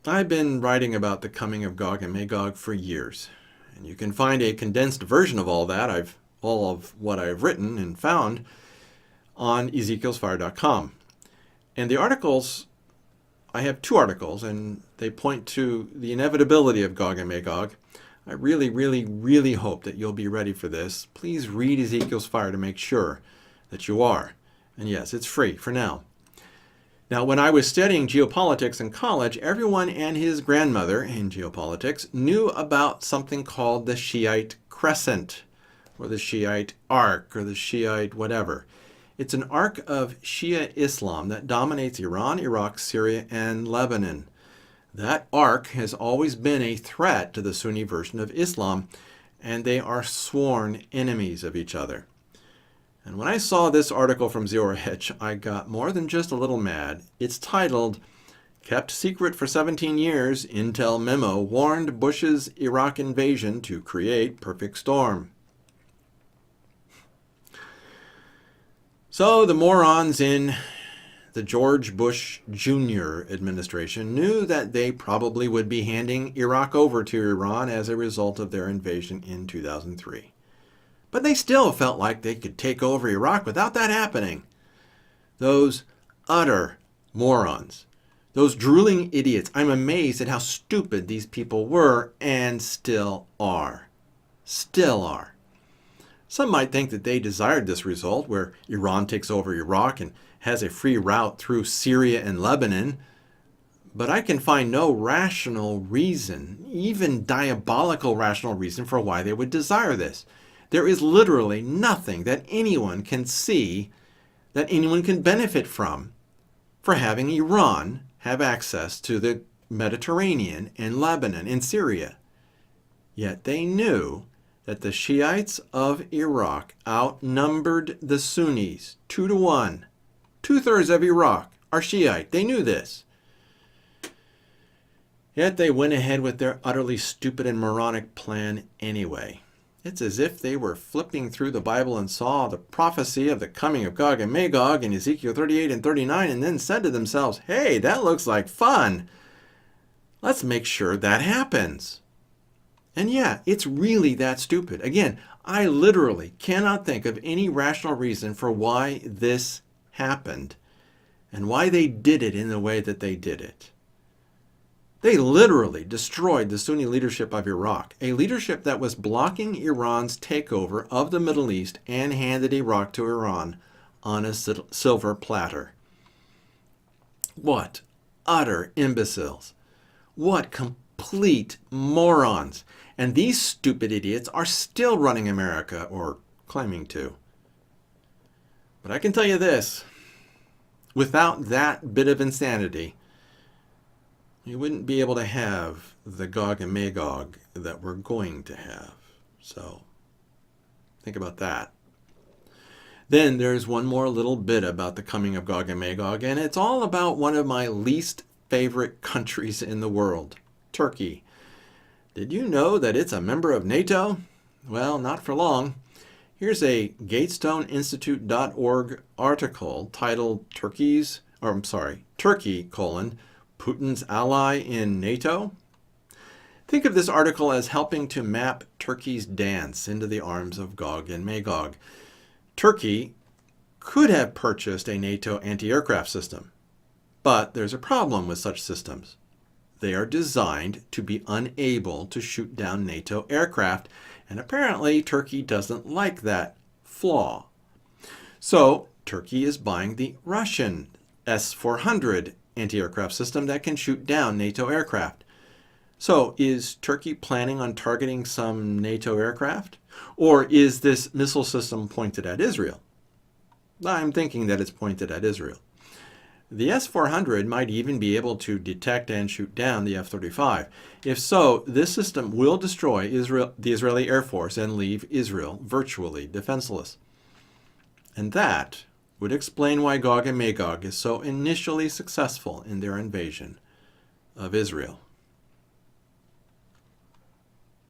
I've been writing about the coming of Gog and Magog for years, and you can find a condensed version of all of what I've written and found on ezekielsfire.com. And the articles, I have two articles, and they point to the inevitability of Gog and Magog. I really, really, really hope that you'll be ready for this. Please read Ezekiel's Fire to make sure that you are. And yes, it's free for now. Now, when I was studying geopolitics in college, everyone and his grandmother in geopolitics knew about something called the Shiite Crescent, or the Shiite Arc, or the Shiite whatever. It's an arc of Shia Islam that dominates Iran, Iraq, Syria, and Lebanon. That arc has always been a threat to the Sunni version of Islam, and they are sworn enemies of each other. And when I saw this article from Zero Hedge, I got more than just a little mad. It's titled, "Kept Secret for 17 Years, Intel Memo Warned Bush's Iraq Invasion to Create Perfect Storm." So the morons in the George Bush Jr. administration knew that they probably would be handing Iraq over to Iran as a result of their invasion in 2003. But they still felt like they could take over Iraq without that happening. Those utter morons. Those drooling idiots. I'm amazed at how stupid these people were and still are. Still are. Some might think that they desired this result, where Iran takes over Iraq and has a free route through Syria and Lebanon. But I can find no rational reason, even diabolical rational reason, for why they would desire this. There is literally nothing that anyone can see, that anyone can benefit from, for having Iran have access to the Mediterranean and Lebanon and Syria. Yet they knew that the Shiites of Iraq outnumbered the Sunnis 2-1. 2/3 of Iraq are Shiite. They knew this. Yet they went ahead with their utterly stupid and moronic plan anyway. It's as if they were flipping through the Bible and saw the prophecy of the coming of Gog and Magog in Ezekiel 38 and 39 and then said to themselves, "Hey, that looks like fun. Let's make sure that happens." And yeah, it's really that stupid. Again, I literally cannot think of any rational reason for why this happened and why they did it in the way that they did it. They literally destroyed the Sunni leadership of Iraq, a leadership that was blocking Iran's takeover of the Middle East and handed Iraq to Iran on a silver platter. What utter imbeciles. What complete morons. And these stupid idiots are still running America, or claiming to. But I can tell you this, without that bit of insanity, you wouldn't be able to have the Gog and Magog that we're going to have. So, think about that. Then there's one more little bit about the coming of Gog and Magog, and it's all about one of my least favorite countries in the world, Turkey. Did you know that it's a member of NATO? Well, not for long. Here's a GatestonInstitute.org article titled Turkey, Putin's ally in NATO? Think of this article as helping to map Turkey's dance into the arms of Gog and Magog. Turkey could have purchased a NATO anti-aircraft system, but there's a problem with such systems. They are designed to be unable to shoot down NATO aircraft, and apparently Turkey doesn't like that flaw. So Turkey is buying the Russian S-400 anti-aircraft system that can shoot down NATO aircraft. So is Turkey planning on targeting some NATO aircraft? Or is this missile system pointed at Israel? I'm thinking that it's pointed at Israel. The S-400 might even be able to detect and shoot down the F-35. If so, this system will destroy the Israeli Air Force and leave Israel virtually defenseless. And that would explain why Gog and Magog is so initially successful in their invasion of Israel.